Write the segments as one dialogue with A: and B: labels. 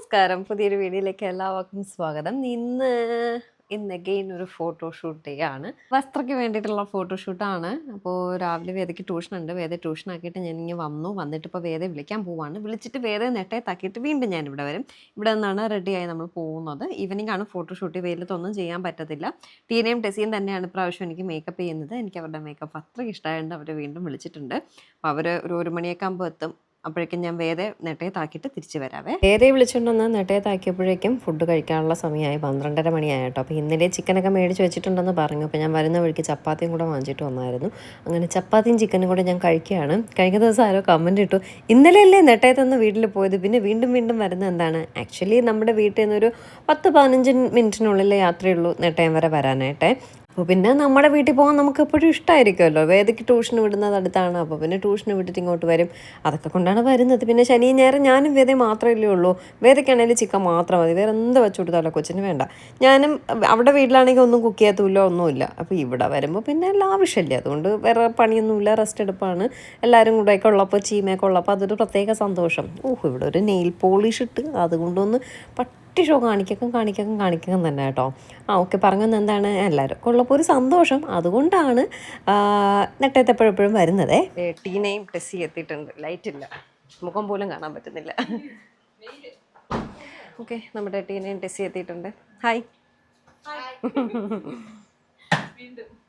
A: നമസ്കാരം. പുതിയൊരു വീഡിയോയിലേക്ക് എല്ലാവർക്കും സ്വാഗതം. ഇന്ന് അഗെയിൻ ഒരു ഫോട്ടോഷൂട്ട് ഡേ ആണ്. വസ്ത്രയ്ക്ക് വേണ്ടിയിട്ടുള്ള ഫോട്ടോഷൂട്ടാണ്. അപ്പോൾ രാവിലെ വേദയ്ക്ക് ട്യൂഷനുണ്ട്. വേദ ട്യൂഷനാക്കിയിട്ട് ഞാനിങ്ങനെ വന്നിട്ട് ഇപ്പോൾ വേദയെ വിളിക്കാൻ പോവാണ്. വിളിച്ചിട്ട് വേദയെ നെട്ടയത്താക്കിയിട്ട് വീണ്ടും ഞാനിവിടെ വരും. ഇവിടെ നിന്നാണ് റെഡിയായി നമ്മൾ പോകുന്നത്. ഈവനിംഗ് ആണ് ഫോട്ടോഷൂട്ട്. വെയിലത്തൊന്നും ചെയ്യാൻ പറ്റത്തില്ല. ടീനയും ടെസിയും തന്നെയാണ് ഇപ്രാവശ്യം എനിക്ക് മേക്കപ്പ് ചെയ്യുന്നത്. എനിക്ക് അവരുടെ മേക്കപ്പ് അത്രയ്ക്ക് ഇഷ്ടമായതുകൊണ്ട് അവർ വീണ്ടും വിളിച്ചിട്ടുണ്ട്. അപ്പോൾ അവർ ഒരു മണിയൊക്കെ ആകുമ്പോൾ എത്തും. അപ്പോഴേക്കും ഞാൻ വേദയെ നെട്ടയത്താക്കിയിട്ട് തിരിച്ച് വരാവേ. വേദയെ വിളിച്ചുകൊണ്ടൊന്ന് നെട്ടയത്താക്കിയപ്പോഴേക്കും ഫുഡ് കഴിക്കാനുള്ള സമയമായി 12:30 മണിയായി കേട്ടോ. അപ്പോൾ ഇന്നലെ ചിക്കനൊക്കെ മേടിച്ച് വെച്ചിട്ടുണ്ടെന്ന് പറഞ്ഞു. അപ്പോൾ ഞാൻ വരുന്ന വഴിക്ക് ചപ്പാത്തിയും കൂടെ വാങ്ങിച്ചിട്ട് വന്നായിരുന്നു. അങ്ങനെ ചപ്പാത്തിയും ചിക്കനും കൂടെ ഞാൻ കഴിക്കുകയാണ്. കഴിഞ്ഞ ദിവസം ആരോ കമൻറ്റ് ഇട്ടു, ഇന്നലെയല്ലേ നെട്ടയത്തുനിന്ന് വീട്ടിൽ പോയത്, പിന്നെ വീണ്ടും വീണ്ടും വരുന്നത് എന്താണ്? ആക്ച്വലി നമ്മുടെ വീട്ടിൽ നിന്നൊരു 10-15 മിനിറ്റിനുള്ളിൽ യാത്രയുള്ളൂ നെട്ടയം വരെ വരാനായിട്ടേ. അപ്പോൾ പിന്നെ നമ്മുടെ വീട്ടിൽ പോകാൻ നമുക്ക് എപ്പോഴും ഇഷ്ടമായിരിക്കുമല്ലോ. വേദയ്ക്ക് ട്യൂഷന് വിടുന്നത് അടുത്താണ്. അപ്പോൾ പിന്നെ ട്യൂഷന് വിട്ടിട്ട് ഇങ്ങോട്ട് വരും. അതൊക്കെ കൊണ്ടാണ് വരുന്നത്. പിന്നെ ശനി ഞായറും ഞാനും വേദയും മാത്രമല്ലേ ഉള്ളൂ. വേദയ്ക്കാണെങ്കിൽ ചിക്കൻ മാത്രം മതി, വേറെ എന്ത് വെച്ച് കൊടുത്താലോ കൊച്ചിന് വേണ്ട. ഞാനും അവിടെ വീട്ടിലാണെങ്കിൽ ഒന്നും കുക്ക് ചെയ്യാത്തില്ല, ഒന്നുമില്ല. അപ്പോൾ ഇവിടെ വരുമ്പോൾ പിന്നെ എല്ലാം ആവശ്യമില്ല. അതുകൊണ്ട് വേറെ പണിയൊന്നുമില്ല, റെസ്റ്റ് എടുപ്പാണ്. എല്ലാവരും കൂടെയൊക്കെ ഉള്ളപ്പോൾ ചീമയൊക്കെ ഉള്ളപ്പോൾ അതൊരു പ്രത്യേക സന്തോഷം. ഇവിടെ ഒരു നെയിൽ പോളിഷ് ഇട്ട് അതുകൊണ്ടൊന്ന് ഷോ കാണിക്കാൻ തന്നെ കേട്ടോ. ഓക്കെ, പറഞ്ഞത് എന്താണ്, എല്ലാവരും ഉള്ളപ്പോൾ ഒരു സന്തോഷം, അതുകൊണ്ടാണ് നെട്ടയത്ത് എപ്പോഴെപ്പോഴും വരുന്നതേ. ടീനയും ടെസ്സി എത്തിയിട്ടുണ്ട്. ലൈറ്റ് ഇല്ല, മുഖം പോലും കാണാൻ പറ്റുന്നില്ല. ഓക്കെ, നമ്മുടെ ടീനയും ടെസ്സി എത്തിയിട്ടുണ്ട്. ഹായ്.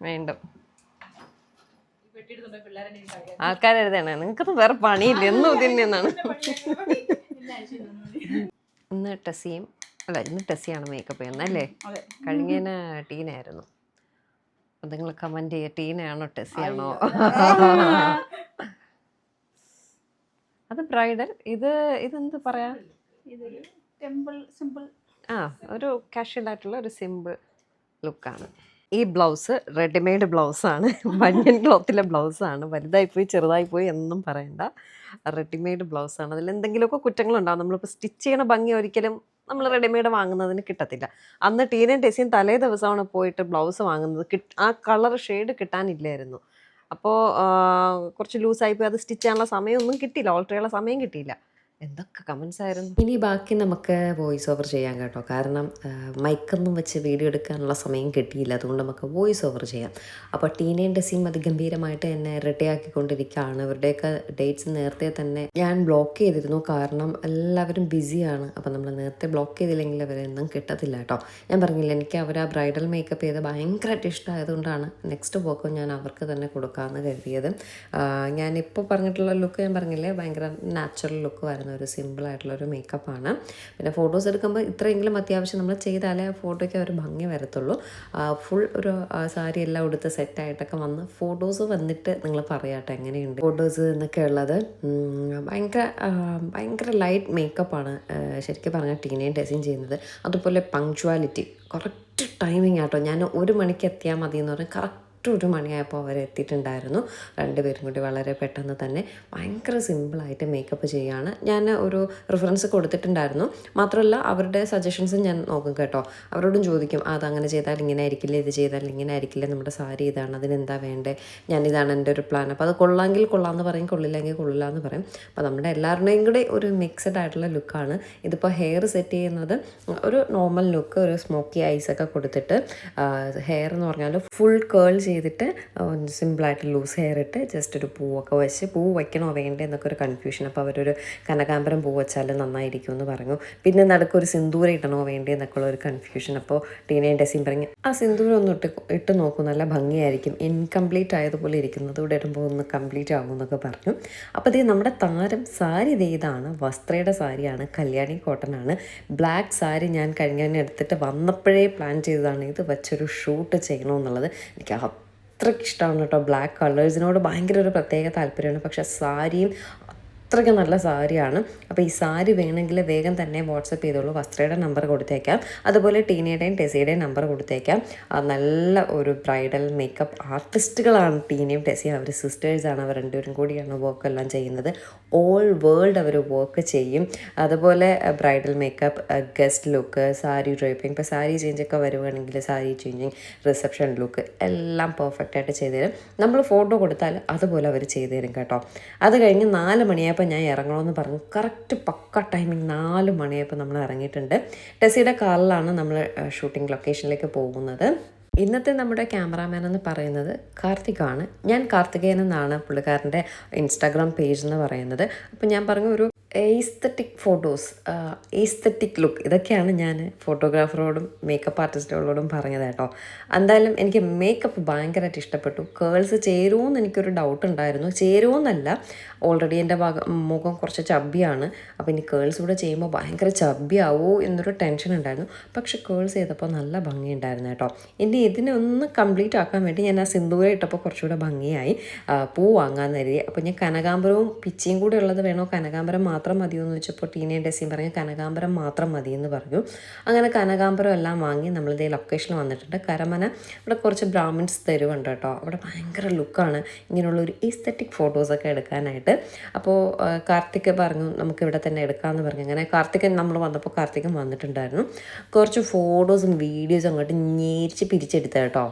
A: വീണ്ടും ആൾക്കാരെഴുതാണ്, നിങ്ങൾക്കൊന്നും വേറെ പണിയില്ല, എന്നും ഇതിന്നാണ്. ഇന്ന് ടെസ്സിയാണ് മേക്കപ്പ് ചെയ്യുന്നത് അല്ലേ? കഴിഞ്ഞതിന് ടീനായിരുന്നു. അപ്പം നിങ്ങൾ കമൻറ്റ് ചെയ്യുക, ടീനയാണോ ടെസ്സിയാണോ? അത് ബ്രൈഡൽ, ഇതെന്ത് പറയാ, ഒരു കാഷ്വൽ ആയിട്ടുള്ള ഒരു സിമ്പിൾ ലുക്കാണ്. ഈ ബ്ലൗസ് റെഡിമെയ്ഡ് ബ്ലൗസാണ്, ബനിയൻ ക്ലോത്തിലെ ബ്ലൗസാണ്. വലുതായിപ്പോയി ചെറുതായിപ്പോയി എന്നും പറയണ്ട, റെഡിമെയ്ഡ് ബ്ലൗസാണ്. അതിൽ എന്തെങ്കിലുമൊക്കെ കുറ്റങ്ങളുണ്ടാകും. നമ്മളിപ്പോൾ സ്റ്റിച്ച് ചെയ്യണ ഭംഗി ഒരിക്കലും നമ്മൾ റെഡിമെയ്ഡ് വാങ്ങുന്നതിന് കിട്ടത്തില്ല. അന്ന് ടീനയും ടെസ്സിയും തലേ ദിവസമാണ് പോയിട്ട് ബ്ലൗസ് വാങ്ങുന്നത്. ആ കളർ ഷെയ്ഡ് കിട്ടാനില്ലായിരുന്നു. അപ്പോൾ കുറച്ച് ലൂസായിപ്പോയി. അത് സ്റ്റിച്ച് ചെയ്യാനുള്ള സമയമൊന്നും കിട്ടിയില്ല, ഓൾട്ടർ ചെയ്യാനുള്ള സമയം കിട്ടിയില്ല. എന്തൊക്കെ കമൻസ് ആയിരുന്നു. ഇനി ബാക്കി നമുക്ക് വോയിസ് ഓവർ ചെയ്യാം കേട്ടോ. കാരണം മൈക്കൊന്നും വെച്ച് വീഡിയോ എടുക്കാനുള്ള സമയം കിട്ടിയില്ല. അതുകൊണ്ട് നമുക്ക് വോയിസ് ഓവർ ചെയ്യാം. അപ്പോൾ ടീനയും ടെസ്സിയും അതിഗംഭീരമായിട്ട് എന്നെ റെഡിയാക്കിക്കൊണ്ടിരിക്കുകയാണ്. ഇവരുടെയൊക്കെ ഡേറ്റ്സ് നേരത്തെ തന്നെ ഞാൻ ബ്ലോക്ക് ചെയ്തിരുന്നു. കാരണം എല്ലാവരും ബിസിയാണ്. അപ്പോൾ നമ്മൾ നേരത്തെ ബ്ലോക്ക് ചെയ്തില്ലെങ്കിൽ അവരൊന്നും കിട്ടത്തില്ല കേട്ടോ. ഞാൻ പറഞ്ഞില്ല, എനിക്ക് അവർ ആ ബ്രൈഡൽ മേക്കപ്പ് ചെയ്ത് ഭയങ്കരമായിട്ട് ഇഷ്ടമായതുകൊണ്ടാണ് നെക്സ്റ്റ് വർക്കും ഞാൻ അവർക്ക് തന്നെ കൊടുക്കാമെന്ന് കരുതിയത്. ഞാനിപ്പോൾ പറഞ്ഞിട്ടുള്ള ലുക്ക് ഞാൻ പറഞ്ഞില്ലേ, ഭയങ്കര നാച്ചുറൽ ലുക്ക് വരുന്നത്, ഒരു സിമ്പിളായിട്ടുള്ളൊരു മേക്കപ്പാണ്. പിന്നെ ഫോട്ടോസ് എടുക്കുമ്പോൾ ഇത്രയെങ്കിലും അത്യാവശ്യം നമ്മൾ ചെയ്താലേ ആ ഫോട്ടോയ്ക്ക് ഒരു ഭംഗി വരത്തുള്ളൂ. ഫുൾ ഒരു സാരി എല്ലാം ഉടുത്ത് സെറ്റായിട്ടൊക്കെ വന്ന് ഫോട്ടോസ് വന്നിട്ട് നിങ്ങൾ പറയാട്ടോ എങ്ങനെയുണ്ട് ഫോട്ടോസ് എന്നൊക്കെ ഉള്ളത്. ഭയങ്കര ലൈറ്റ് മേക്കപ്പാണ് ശരിക്കും പറഞ്ഞാൽ ടീനയും ടെസ്സിയും ചെയ്യുന്നത്. അതുപോലെ പങ്ക്ച്വാലിറ്റി, കറക്റ്റ് ടൈമിങ് ആട്ടോ. ഞാൻ 1 മണിക്ക് എത്തിയാൽ മതി എന്ന് പറഞ്ഞാൽ കറക്റ്റ് 1 മണിയായപ്പോൾ അവർ എത്തിയിട്ടുണ്ടായിരുന്നു. രണ്ടുപേരും കൂടി വളരെ പെട്ടെന്ന് തന്നെ ഭയങ്കര സിമ്പിളായിട്ട് മേക്കപ്പ് ചെയ്യുകയാണ്. ഞാൻ ഒരു റെഫറൻസ് കൊടുത്തിട്ടുണ്ടായിരുന്നു. മാത്രമല്ല അവരുടെ സജഷൻസും ഞാൻ നോക്കും കേട്ടോ. അവരോടും ചോദിക്കും, അതങ്ങനെ ചെയ്താൽ ഇങ്ങനെ ആയിരിക്കില്ലേ, ഇത് ചെയ്താൽ ഇങ്ങനെ ആയിരിക്കില്ലേ, നമ്മുടെ സാരി ഇതാണ്, അതിനെന്താ വേണ്ടേ, ഞാനിതാണ് എൻ്റെ ഒരു പ്ലാൻ. അപ്പോൾ അത് കൊള്ളാമെങ്കിൽ കൊള്ളാമെന്ന് പറയും, കൊള്ളില്ലെങ്കിൽ കൊള്ളില്ല എന്ന് പറയും. അപ്പോൾ നമ്മുടെ എല്ലാവരുടെയും കൂടെ ഒരു മിക്സഡ് ആയിട്ടുള്ള ലുക്കാണ്. ഇതിപ്പോൾ ഹെയർ സെറ്റ് ചെയ്യുന്നത് ഒരു നോർമൽ ലുക്ക്, ഒരു സ്മോക്കി ഐസൊക്കെ കൊടുത്തിട്ട്, ഹെയർ എന്ന് പറഞ്ഞാൽ ഫുൾ കേൾ ചെയ്തിട്ട് സിമ്പിളായിട്ട് ലൂസ് ഹെയർ ഇട്ട് ജസ്റ്റ് ഒരു പൂവൊക്കെ വെച്ച്, പൂ വയ്ക്കണോ വേണ്ടേ എന്നൊക്കെ ഒരു കൺഫ്യൂഷൻ. അപ്പോൾ അവരൊരു കനകാമ്പരം പൂ വെച്ചാൽ നന്നായിരിക്കും എന്ന് പറഞ്ഞു. പിന്നെ നടുക്കൊരു സിന്ദൂരം ഇടണോ വേണ്ടേ എന്നൊക്കെ ഉള്ള ഒരു കൺഫ്യൂഷൻ. അപ്പോൾ ടീനയും ടെസ്സിയും പറഞ്ഞു, ആ സിന്ദൂരം ഒന്ന് ഇട്ട് നോക്കൂ, നല്ല ഭംഗിയായിരിക്കും, ഇൻകംപ്ലീറ്റ് ആയതുപോലെ ഇരിക്കുന്നത്, ഇവിടെ ഇടുമ്പോൾ ഒന്ന് കംപ്ലീറ്റ് ആകും എന്നൊക്കെ പറഞ്ഞു. അപ്പോൾ ഇത് നമ്മുടെ താരം സാരി ഇതാണ്, വസ്ത്രയുടെ സാരിയാണ്, കല്യാണി കോട്ടൺ ആണ്. ബ്ലാക്ക് സാരി ഞാൻ കഴിഞ്ഞതിനെ എടുത്തിട്ട് വന്നപ്പോഴേ പ്ലാൻ ചെയ്തതാണ് ഇത് വെച്ചൊരു ഷൂട്ട് ചെയ്യണമെന്നുള്ളത്. എനിക്ക് അത്രയ്ക്ക് ഇഷ്ടമാണ് കേട്ടോ. ബ്ലാക്ക് കളേഴ്സിനോട് ഭയങ്കര ഒരു പ്രത്യേക താല്പര്യമാണ്. പക്ഷേ സാരിയും അത്രയ്ക്ക് നല്ല സാരിയാണ്. അപ്പോൾ ഈ സാരി വേണമെങ്കിൽ വേഗം തന്നെ വാട്സപ്പ് ചെയ്തോളൂ. വസ്ത്രയുടെ നമ്പർ കൊടുത്തേക്കാം, അതുപോലെ ടീനയുടെയും ടെസ്സിയുടെയും നമ്പർ കൊടുത്തേക്കാം. നല്ല ഒരു ബ്രൈഡൽ മേക്കപ്പ് ആർട്ടിസ്റ്റുകളാണ് ടീനയും ടെസ്സിയും. അവർ സിസ്റ്റേഴ്സാണ്. അവർ രണ്ടുപേരും കൂടിയാണ് വർക്കെല്ലാം ചെയ്യുന്നത്. ഓൾ വേൾഡ് അവർ വർക്ക് ചെയ്യും. അതുപോലെ bridal makeup, guest look, sari draping, ഇപ്പോൾ സാരി ചേഞ്ചൊക്കെ വരുവാണെങ്കിൽ സാരി ചേഞ്ചിങ്, റിസപ്ഷൻ ലുക്ക് എല്ലാം പെർഫെക്റ്റായിട്ട് ചെയ്തു തരും. നമ്മൾ ഫോട്ടോ കൊടുത്താൽ അതുപോലെ അവർ ചെയ്തു തരും കേട്ടോ. അത് കഴിഞ്ഞ് 4 മണിയായപ്പോൾ മണിയായപ്പോൾ ഞാൻ ഇറങ്ങണമെന്ന് പറഞ്ഞു. കറക്റ്റ് പക്ക ടൈമിങ് 4 മണിയായപ്പോൾ നമ്മൾ ഇറങ്ങിയിട്ടുണ്ട്. ടെസ്സിയുടെ കാറിലാണ് നമ്മൾ ഷൂട്ടിംഗ് ലൊക്കേഷനിലേക്ക് പോകുന്നത്. ഇന്നത്തെ നമ്മുടെ ക്യാമറാമാൻ എന്ന് പറയുന്നത് കാർത്തികാണ്. ഞാൻ കാർത്തികേയൻ എന്നാണ് പുള്ളിക്കാരൻ്റെ ഇൻസ്റ്റാഗ്രാം പേജ് എന്ന് പറയുന്നത്. അപ്പോൾ ഞാൻ പറഞ്ഞു ഒരു എയ്സ്തറ്റിക് ഫോട്ടോസ്, എയ്സ്തറ്റിക് ലുക്ക്, ഇതൊക്കെയാണ് ഞാൻ ഫോട്ടോഗ്രാഫറോടും മേക്കപ്പ് ആർട്ടിസ്റ്റുകളോടും പറഞ്ഞത് കേട്ടോ. എന്തായാലും എനിക്ക് മേക്കപ്പ് ഭയങ്കരമായിട്ട് ഇഷ്ടപ്പെട്ടു. കേൾസ് ചേരുമോയെന്ന് എനിക്കൊരു ഡൗട്ട് ഉണ്ടായിരുന്നു. ചേരുമോയെന്നല്ല, ഓൾറെഡി എൻ്റെ മുഖം കുറച്ച് ചബ്ബിയാണ്. അപ്പോൾ ഇനി കേൾസ് കൂടെ ചെയ്യുമ്പോൾ ഭയങ്കര ചബ്ബിയാവോ എന്നൊരു ടെൻഷൻ ഉണ്ടായിരുന്നു. പക്ഷേ കേൾസ് ചെയ്തപ്പോൾ നല്ല ഭംഗിയുണ്ടായിരുന്നു കേട്ടോ. ഇനി ഇതിനെ ഒന്ന് കംപ്ലീറ്റ് ആക്കാൻ വേണ്ടി ഞാൻ ആ സിന്ദൂരം ഇട്ടപ്പോൾ കുറച്ചുകൂടെ ഭംഗിയായി. പൂ വാങ്ങാൻ കരുതി. അപ്പോൾ ഞാൻ കനകാമ്പരവും പിച്ചിയും കൂടെ ഉള്ളത് വേണോ, കനകാമ്പരം മാത്രം മതിയോ എന്ന് വെച്ചപ്പോൾ ടീനേജ് ഡെസിയും പറഞ്ഞു കനകാമ്പരം മാത്രം മതി എന്ന് പറഞ്ഞു. അങ്ങനെ കനകാമ്പരം എല്ലാം വാങ്ങി നമ്മളിതേ ലൊക്കേഷനിൽ വന്നിട്ടുണ്ട്. കരമന ഇവിടെ കുറച്ച് ബ്രാഹ്മിൻസ് തെരുവുണ്ട് കേട്ടോ. അവിടെ ഭയങ്കര ലുക്കാണ് ഇങ്ങനെയുള്ളൊരു എസ്തെറ്റിക് ഫോട്ടോസൊക്കെ എടുക്കാനായിട്ട്. അപ്പോൾ കാർത്തിക് പറഞ്ഞു നമുക്ക് ഇവിടെ തന്നെ എടുക്കാമെന്ന് പറഞ്ഞു. അങ്ങനെ കാർത്തികൻ നമ്മൾ വന്നപ്പോൾ കാർത്തികൻ വന്നിട്ടുണ്ടായിരുന്നു. കുറച്ച് ഫോട്ടോസും വീഡിയോസും അങ്ങോട്ട് ഞേരിച്ച് പിരിച്ചെടുത്ത കേട്ടോ.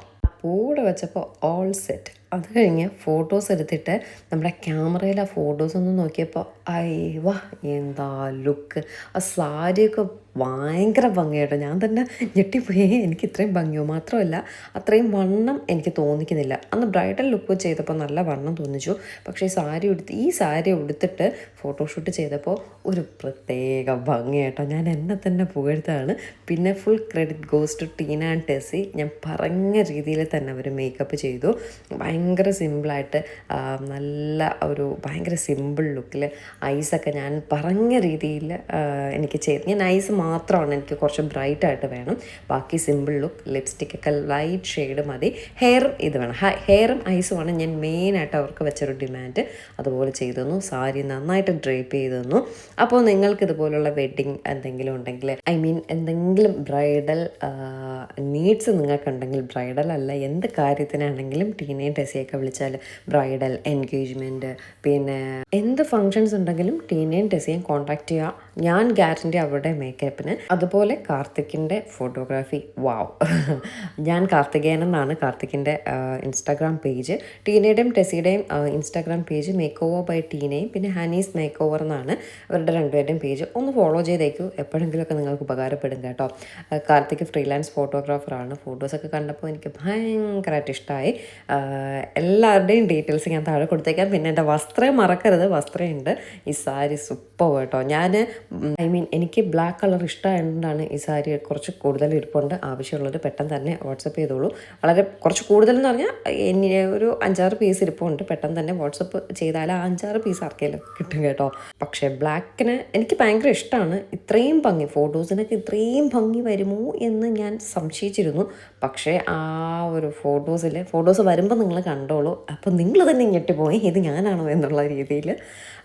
A: കൂടെ വെച്ചപ്പോൾ ഓൾ സെറ്റ്. അത് കഴിഞ്ഞ് ഫോട്ടോസ് എടുത്തിട്ട് നമ്മുടെ ക്യാമറയിൽ ആ ഫോട്ടോസ് ഒന്ന് നോക്കിയപ്പോൾ അയ്യവ എന്താ ലുക്ക്. ആ സാരിയൊക്കെ ഭയങ്കര ഭംഗിയായിട്ടോ. ഞാൻ തന്നെ ഞെട്ടിപ്പോയി. എനിക്ക് ഇത്രയും ഭംഗിയോ, മാത്രമല്ല അത്രയും വണ്ണം എനിക്ക് തോന്നിക്കുന്നില്ല. അന്ന് ബ്രൈഡൽ ലുക്ക് ചെയ്തപ്പോൾ നല്ല വണ്ണം തോന്നിച്ചു. പക്ഷേ ഈ സാരി ഉടുത്തിട്ട് ഫോട്ടോഷൂട്ട് ചെയ്തപ്പോൾ ഒരു പ്രത്യേക ഭംഗിയായിട്ടോ. ഞാൻ എന്നെ തന്നെ പുകഴ്ത്താണ്. പിന്നെ full credit goes to Tina and Tessy. ഞാൻ പറഞ്ഞ രീതിയിൽ തന്നെ അവർ മേക്കപ്പ് ചെയ്തു. ഭയങ്കര സിമ്പിളായിട്ട് നല്ല ഒരു ഭയങ്കര സിമ്പിൾ ലുക്കിൽ ഐസൊക്കെ ഞാൻ പറഞ്ഞ രീതിയിൽ എനിക്ക് ചെയ്ത്. ഞാൻ ഐസ് മാത്രമാണ് എനിക്ക് കുറച്ച് ബ്രൈറ്റായിട്ട് വേണം. ബാക്കി സിമ്പിൾ ലുക്ക്, ലിപ്സ്റ്റിക്കൊക്കെ ലൈറ്റ് ഷെയ്ഡ് മതി. ഹെയറും ഇത് വേണം. ഹെയറും ഐസുമാണ് ഞാൻ മെയിനായിട്ട് അവർക്ക് വെച്ചൊരു ഡിമാൻഡ്. അതുപോലെ ചെയ്തു തന്നു. സാരി നന്നായിട്ട് ഡ്രേപ്പ് ചെയ്ത് തന്നു. അപ്പോൾ നിങ്ങൾക്ക് ഇതുപോലുള്ള വെഡ്ഡിങ് എന്തെങ്കിലും ഉണ്ടെങ്കിൽ, എന്തെങ്കിലും ബ്രൈഡൽ നീഡ്സ് നിങ്ങൾക്കുണ്ടെങ്കിൽ, ബ്രൈഡൽ അല്ല എന്ത് കാര്യത്തിനാണെങ്കിലും ടീനേജ് ടെസ്സിയൊക്കെ വിളിച്ചാൽ, ബ്രൈഡൽ, എൻഗേജ്മെൻറ്റ്, പിന്നെ എന്ത് ഫങ്ഷൻസ് ഉണ്ടെങ്കിലും ടീനേജ് ടെസ്സിയെ കോൺടാക്ട് ചെയ്യുക. ഞാൻ ഗ്യാരണ്ടി അവരുടെ മേക്കപ്പിന്. അതുപോലെ കാർത്തിക്കിൻ്റെ ഫോട്ടോഗ്രാഫി വാവ്. ഞാൻ കാർത്തികേയൻ എന്നാണ് കാർത്തിക്കിൻ്റെ ഇൻസ്റ്റാഗ്രാം പേജ്. ടീനയുടെയും ടെസ്സിയുടെയും Instagram page make over by ടീനയും പിന്നെ ഹനീസ് മേക്ക് ഓവർ എന്നാണ് അവരുടെ രണ്ടുപേരുടെയും പേജ്. ഒന്ന് ഫോളോ ചെയ്തേക്കൂ. എപ്പോഴെങ്കിലുമൊക്കെ നിങ്ങൾക്ക് ഉപകാരപ്പെടും കേട്ടോ. കാർത്തിക് ഫ്രീലാൻസ് ഫോട്ടോഗ്രാഫറാണ്. ഫോട്ടോസൊക്കെ കണ്ടപ്പോൾ എനിക്ക് ഭയങ്കരമായിട്ട് ഇഷ്ടമായി. എല്ലാവരുടെയും ഡീറ്റെയിൽസ് ഞാൻ താഴെ കൊടുത്തേക്കാം. പിന്നെ എൻ്റെ വസ്ത്രം മറക്കരുത്, വസ്ത്രമുണ്ട്. ഈ സാരി സൂപ്പർ കേട്ടോ. എനിക്ക് ബ്ലാക്ക് കളർ ഇഷ്ടമായതുകൊണ്ടാണ് ഈ സാരി കുറച്ച് കൂടുതൽ ഇരിപ്പുണ്ട്. ആവശ്യമുള്ളത് പെട്ടെന്ന് തന്നെ വാട്സപ്പ് ചെയ്തോളൂ. വളരെ കുറച്ച് കൂടുതലെന്ന് പറഞ്ഞാൽ ഒരു 5-6 പീസ് ഇരിപ്പുണ്ട്. പെട്ടെന്ന് തന്നെ വാട്സപ്പ് ചെയ്താൽ ആ 5-6 പീസ് ആർക്കെങ്കിലും കിട്ടും കേട്ടോ. പക്ഷേ ബ്ലാക്കിന് എനിക്ക് ഭയങ്കര ഇഷ്ടമാണ്. ഇത്രയും ഭംഗി, ഫോട്ടോസിനൊക്കെ ഇത്രയും ഭംഗി വരുമോ എന്ന് ഞാൻ സംശയിച്ചിരുന്നു. പക്ഷേ ആ ഒരു ഫോട്ടോസ് വരുമ്പോൾ നിങ്ങൾ കണ്ടോളൂ. അപ്പോൾ നിങ്ങൾ തന്നെ ഞെട്ടിപ്പോയി ഇത് ഞാനാണോ എന്നുള്ള രീതിയിൽ.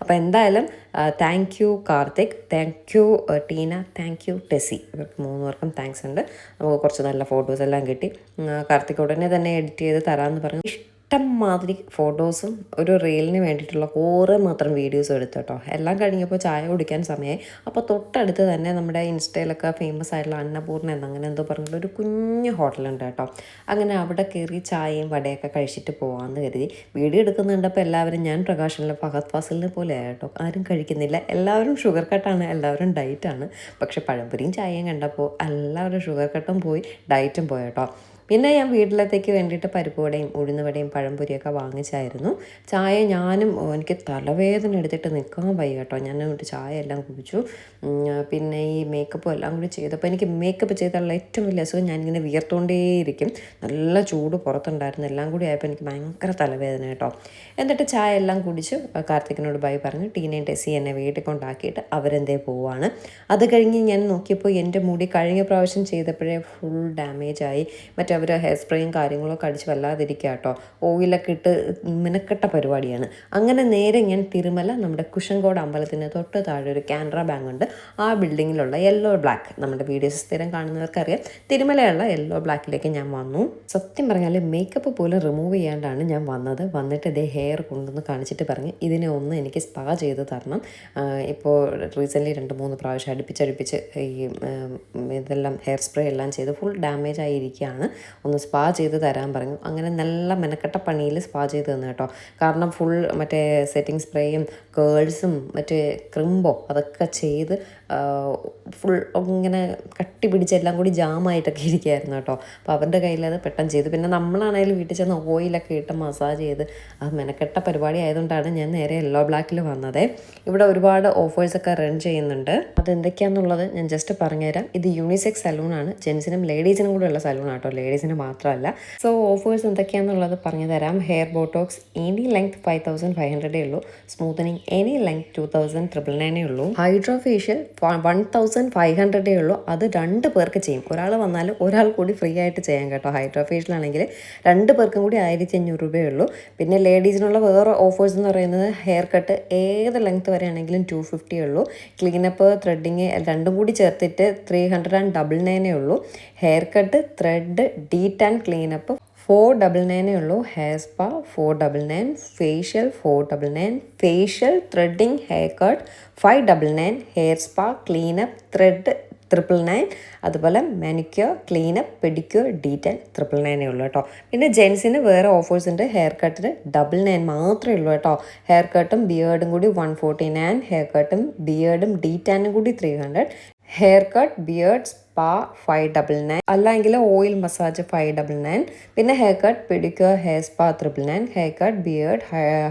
A: അപ്പോൾ എന്തായാലും thank you Karthik, thank you Tina, thank you Tessy. ഇവർക്ക് 3 പേർക്കും താങ്ക്സ് ഉണ്ട്. നമുക്ക് കുറച്ച് നല്ല ഫോട്ടോസ് എല്ലാം കിട്ടി. കാർത്തിക് ഉടനെ തന്നെ എഡിറ്റ് ചെയ്ത് തരാമെന്ന് പറഞ്ഞു. ഇഷ്ടം മാതിരി ഫോട്ടോസും ഒരു റീലിന് വേണ്ടിയിട്ടുള്ള കുറേ മാത്രം വീഡിയോസും എടുത്തു കേട്ടോ. എല്ലാം കഴിഞ്ഞപ്പോൾ ചായ കുടിക്കാൻ സമയമായി. അപ്പോൾ തൊട്ടടുത്ത് തന്നെ നമ്മുടെ ഇൻസ്റ്റയിലൊക്കെ ഫേമസ് ആയിട്ടുള്ള അന്നപൂർണ്ണ എന്നങ്ങനെ എന്തോ പറഞ്ഞിട്ട് ഒരു കുഞ്ഞു ഹോട്ടലുണ്ട് കേട്ടോ. അങ്ങനെ അവിടെ കയറി ചായയും വടയൊക്കെ കഴിച്ചിട്ട് പോകാമെന്ന് കരുതി. വീഡിയോ എടുക്കുന്നുണ്ടപ്പോൾ എല്ലാവരും ഞാൻ പ്രകാശനിലെ ഫഹദ് ഫാസിലിനെ പോലെ കേട്ടോ. ആരും കഴിക്കുന്നില്ല, എല്ലാവരും ഷുഗർ കട്ടാണ്, എല്ലാവരും ഡയറ്റാണ്. പക്ഷെ പഴംപൊരിയും ചായയും കണ്ടപ്പോൾ എല്ലാവരും ഷുഗർ കട്ടും പോയി, ഡയറ്റും പോയി കേട്ടോ. പിന്നെ ഞാൻ വീട്ടിലത്തേക്ക് വേണ്ടിയിട്ട് പരിപ്പുവടയും ഉഴുന്നുവടയും പഴംപൊരിയൊക്കെ വാങ്ങിച്ചായിരുന്നു. ചായ എനിക്ക് തലവേദന എടുത്തിട്ട് നിൽക്കാൻ വയ്യ കേട്ടോ. ഞാൻ ചായ എല്ലാം കുടിച്ചു. പിന്നെ ഈ മേക്കപ്പും എല്ലാം കൂടി ചെയ്തപ്പോൾ എനിക്ക് മേക്കപ്പ് ചെയ്തുള്ള ഏറ്റവും വലിയ അസുഖം ഞാനിങ്ങനെ വിയർത്തുകൊണ്ടേയിരിക്കും. നല്ല ചൂട് പുറത്തുണ്ടായിരുന്നു. എല്ലാം കൂടി ആയപ്പോൾ എനിക്ക് ഭയങ്കര തലവേദന കേട്ടോ. എന്നിട്ട് ചായ എല്ലാം കുടിച്ചു കാർത്തികിനോട് ബൈ പറഞ്ഞു. ടീനയും ടെസ്സി എന്നെ വീട്ടിൽ കൊണ്ടാക്കിയിട്ട് അവരെന്തേ പോവാണ്. അത് കഴിഞ്ഞ് ഞാൻ നോക്കിയപ്പോൾ എൻ്റെ മുടി കഴിഞ്ഞ പ്രാവശ്യം ചെയ്തപ്പോഴേ ഫുൾ ഡാമേജായി. മറ്റേ അവർ ഹെയർ സ്പ്രേയും കാര്യങ്ങളൊക്കെ അടിച്ച് വല്ലാതിരിക്കുക കേട്ടോ. ഓയിലൊക്കെ ഇട്ട് മിനക്കെട്ട പരിപാടിയാണ്. അങ്ങനെ നേരെ ഞാൻ തിരുമല നമ്മുടെ കുശങ്കോട് അമ്പലത്തിന് തൊട്ട് താഴെ ഒരു കാനറ ബാങ്ക് ഉണ്ട്. ആ ബിൽഡിങ്ങിലുള്ള യെല്ലോ ബ്ലാക്ക്, നമ്മുടെ വീഡിയോസ് സ്ഥിരം കാണുന്നവർക്കറിയാം, തിരുമലയുള്ള യെല്ലോ ബ്ലാക്കിലേക്ക് ഞാൻ വന്നു. സത്യം പറഞ്ഞാൽ മേക്കപ്പ് പോലും റിമൂവ് ചെയ്യാണ്ടാണ് ഞാൻ വന്നിട്ട് ഇതേ ഹെയർ കൊണ്ടുവന്ന് കാണിച്ചിട്ട് പറഞ്ഞ് ഇതിനെ ഒന്ന് എനിക്ക് സ്പാ ചെയ്ത് തരണം. ഇപ്പോൾ റീസെൻ്റ്ലി 2-3 പ്രാവശ്യം അടുപ്പിച്ച് ഈ ഇതെല്ലാം ഹെയർ സ്പ്രേ എല്ലാം ചെയ്ത് ഫുൾ ഡാമേജ് ആയിരിക്കുകയാണ്. ഒന്ന് സ്പാ ചെയ്ത് തരാൻ പറഞ്ഞു. അങ്ങനെ നല്ല മെനക്കെട്ട പണിയിൽ സ്പാ ചെയ്ത് തന്നു കേട്ടോ. കാരണം ഫുൾ മറ്റേ സെറ്റിംഗ് സ്പ്രേയും കേൾസും മറ്റേ ക്രിമ്പോ അതൊക്കെ ചെയ്ത് ഫുൾ ഇങ്ങനെ കട്ടി പിടിച്ച് എല്ലാം കൂടി ജാമായിട്ടൊക്കെ ഇരിക്കുകയായിരുന്നു കേട്ടോ. അപ്പോൾ അവരുടെ കയ്യിൽ അത് പെട്ടെന്ന് ചെയ്തു. പിന്നെ നമ്മളാണെങ്കിലും വീട്ടിൽ ചെന്ന് ഓയിലൊക്കെ ഇട്ട് മസാജ് ചെയ്ത് അത് മെനക്കെട്ട പരിപാടി ആയതുകൊണ്ടാണ് ഞാൻ നേരെ യെല്ലോ ബ്ലാക്കിൽ വന്നത്. ഇവിടെ ഒരുപാട് ഓഫേഴ്സൊക്കെ റൺ ചെയ്യുന്നുണ്ട്. അതെന്തൊക്കെയാണെന്നുള്ളത് ഞാൻ ജസ്റ്റ് പറഞ്ഞുതരാം. ഇത് യൂണിസെക്സ് സലൂണാണ്. ജെൻസിനും ലേഡീസിനും കൂടെ ഉള്ള സലൂൺ ആട്ടോ, ലേഡീസിന് മാത്രമല്ല. സോ ഓഫേഴ്സ് എന്തൊക്കെയാണെന്നുള്ളത് പറഞ്ഞു തരാം. ഹെയർ ബോട്ടോക്സ് എനി ലെങ്ത് 5500 ഉള്ളൂ. സ്മൂത്തനിങ് എനി ലെങ്ത് 2999 ഉള്ളൂ. ഹൈഡ്രോ ഫേഷ്യൽ 1500 ഉള്ളൂ. അത് 2 പേർക്ക് ചെയ്യും. ഒരാൾ വന്നാൽ ഒരാൾ കൂടി ഫ്രീ ആയിട്ട് ചെയ്യാം കേട്ടോ. ഹൈഡ്രോ ഫേഷ്യൽ ആണെങ്കിൽ 2 പേർക്കും കൂടി 1500 രൂപയേ ഉള്ളൂ. പിന്നെ ലേഡീസിനുള്ള വേറെ ഓഫേഴ്സ് എന്ന് പറയുന്നത് ഹെയർ കട്ട് ഏത് ലെങ്ത് വരെ ആണെങ്കിലും 250 ഉള്ളൂ. ക്ലീനപ്പ് ത്രെഡിങ് രണ്ടും കൂടി ചേർത്തിട്ട് 399 ഉള്ളൂ. Hair cut thread detan and cleanup 499 ഉള്ളൂ. Hair spa 499, facial 499, facial threading hair cut 599, hair spa cleanup thread 999, അതുപോലെ മാനിക്യൂർ ക്ലീനപ്പ് പെഡിക്യൂർ ഡീറ്റെയിൽ 999 ഉള്ളൂ കേട്ടോ. പിന്നെ ജെൻസിന് വേറെ ഓഫേഴ്സ് ഉണ്ട്. ഹെയർ കട്ടിന് 99 മാത്രമേ ഉള്ളൂ കേട്ടോ. ഹെയർ കട്ടും ബിയേർഡും കൂടി 149, ഹെയർ കട്ടും ബിയേർഡും ഡീറ്റാനും കൂടി 300, ഹെയർ കട്ട് ബിയേർഡ് സ്പാ 599, അല്ലെങ്കിൽ ഓയിൽ മസാജ് 599, പിന്നെ hair cut pedicure hair spa 999, hair cut beard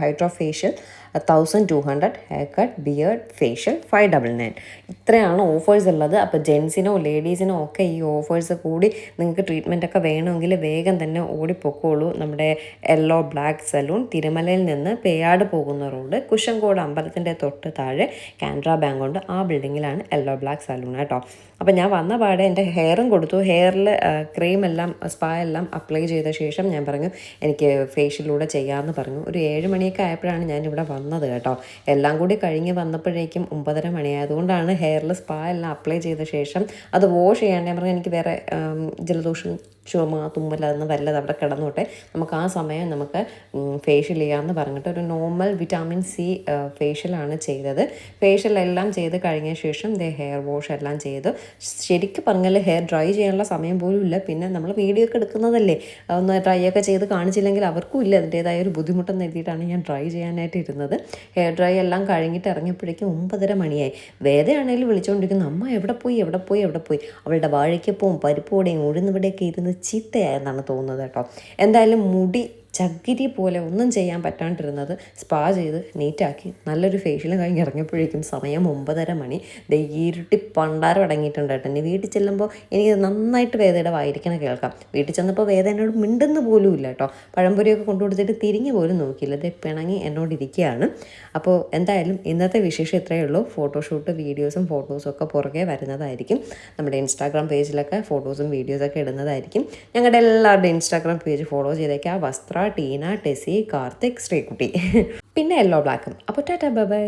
A: hydro facial 1200, hair cut beard facial 599. ഇത്രയാണ് ഓഫേഴ്സ് ഉള്ളത്. അപ്പോൾ ജെൻസിനോ ലേഡീസിനോ ഒക്കെ ഈ ഓഫേഴ്സ് കൂടി നിങ്ങൾക്ക് ട്രീറ്റ്മെൻ്റ് ഒക്കെ വേണമെങ്കിൽ വേഗം തന്നെ ഓടിപ്പോക്കോളൂ. നമ്മുടെ യെല്ലോ ബ്ലാക്ക് സലൂൺ, തിരുമലയിൽ നിന്ന് പേയാട് പോകുന്ന റോഡ്, കുശങ്കോട് അമ്പലത്തിൻ്റെ തൊട്ട് താഴെ കാനറ ബാങ്ക് ഉണ്ട്. ആ ബിൽഡിങ്ങിലാണ് യെല്ലോ ബ്ലാക്ക് സലൂൺ കേട്ടോ. അപ്പോൾ ഞാൻ വന്ന പാടെ എൻ്റെ ഹെയറും കൊടുത്തു. ഹെയറിൽ ക്രീം എല്ലാം സ്പാ എല്ലാം അപ്ലൈ ചെയ്ത ശേഷം ഞാൻ പറഞ്ഞു എനിക്ക് ഫേഷ്യലൂടെ ചെയ്യാമെന്ന് പറഞ്ഞു. ഒരു 7 മണിയൊക്കെ ആയപ്പോഴാണ് ഞാനിവിടെ വന്നത് കേട്ടോ. എല്ലാം കൂടി കഴിഞ്ഞ് വന്നപ്പോഴേക്കും 9:30 മണിയായതുകൊണ്ടാണ് ഹെയറിൽ സ്പാ എല്ലാം അപ്ലൈ ചെയ്ത ശേഷം അത് വാഷ് ചെയ്യാൻ ഞാൻ പറഞ്ഞു. എനിക്ക് വേറെ ജലദോഷം ചുമ തുമ്മൽ അതൊന്നും വല്ലത് അവിടെ കിടന്നോട്ടെ, നമുക്ക് ആ സമയം നമുക്ക് ഫേഷ്യൽ ചെയ്യാമെന്ന് പറഞ്ഞിട്ട് ഒരു നോർമൽ വിറ്റാമിൻ സി ഫേഷ്യലാണ് ചെയ്തത്. ഫേഷ്യൽ എല്ലാം ചെയ്ത് കഴിഞ്ഞ ശേഷം ഹെയർ വാഷ് എല്ലാം ചെയ്ത് ശരിക്കും പറഞ്ഞാൽ ഹെയർ ഡ്രൈ ചെയ്യാനുള്ള സമയം പോലും ഇല്ല. പിന്നെ നമ്മൾ വീഡിയോ ഒക്കെ എടുക്കുന്നതല്ലേ, ഒന്ന് ഡ്രൈ ഒക്കെ ചെയ്ത് കാണിച്ചില്ലെങ്കിൽ അവർക്കും ഇല്ല അതിൻ്റേതായ ഒരു ബുദ്ധിമുട്ടെന്ന് എഴുതിയിട്ടാണ് ഞാൻ ഡ്രൈ ചെയ്യാനായിട്ട് ഇരുന്നത്. ഹെയർ ഡ്രൈ എല്ലാം കഴിഞ്ഞിട്ട് ഇറങ്ങിയപ്പോഴേക്കും 9:30 മണിയായി. വേദയാണെങ്കിൽ വിളിച്ചുകൊണ്ടിരിക്കുന്നു, അമ്മ എവിടെ പോയി അവളുടെ വാഴയ്ക്കപ്പവും പരിപ്പോടെയും ഉഴുന്നുവിടെയൊക്കെ ഇരുന്ന് ചീത്തയായെന്നാണ് തോന്നുന്നത് കേട്ടോ. എന്തായാലും മുടി ചകിരി പോലെ ഒന്നും ചെയ്യാൻ പറ്റാണ്ടിരുന്നത് സ്പാ ചെയ്ത് നീറ്റാക്കി നല്ലൊരു ഫേഷ്യലും കഴിഞ്ഞ് ഇറങ്ങിയപ്പോഴേക്കും സമയം 9:30 മണി. ഇരുട്ടി പണ്ടാരം അടങ്ങിയിട്ടുണ്ട് കേട്ടോ. ഇനി വീട്ടിൽ ചെല്ലുമ്പോൾ എനിക്ക് നന്നായിട്ട് വേദയുടെ വായിരിക്കണം കേൾക്കാം. വീട്ടിൽ ചെന്നപ്പോൾ വേദ എന്നോട് മിണ്ടുന്ന പോലും ഇല്ല കേട്ടോ. പഴംപൊരിയൊക്കെ കൊണ്ടുകൊടുത്തിട്ട് തിരിഞ്ഞു പോലും നോക്കിയില്ല. ഇത് പിണങ്ങി എന്നോടിരിക്കുകയാണ്. അപ്പോൾ എന്തായാലും ഇന്നത്തെ വിശേഷം ഇത്രയേ ഉള്ളൂ. ഫോട്ടോഷൂട്ട് വീഡിയോസും ഫോട്ടോസും ഒക്കെ പുറകെ വരുന്നതായിരിക്കും. നമ്മുടെ ഇൻസ്റ്റാഗ്രാം പേജിലൊക്കെ ഫോട്ടോസും വീഡിയോസൊക്കെ ഇടുന്നതായിരിക്കും. ഞങ്ങളുടെ എല്ലാവരുടെയും ഇൻസ്റ്റാഗ്രാം പേജ് ഫോളോ ചെയ്തേക്കാം. വസ്ത്ര, ടീന, ടെസി, കാർത്തിക്, ശ്രീകുട്ടി, പിന്നെ യെല്ലോ ബ്ലാക്കും. അപ്പോൾ ടാറ്റാ ബൈ ബൈ.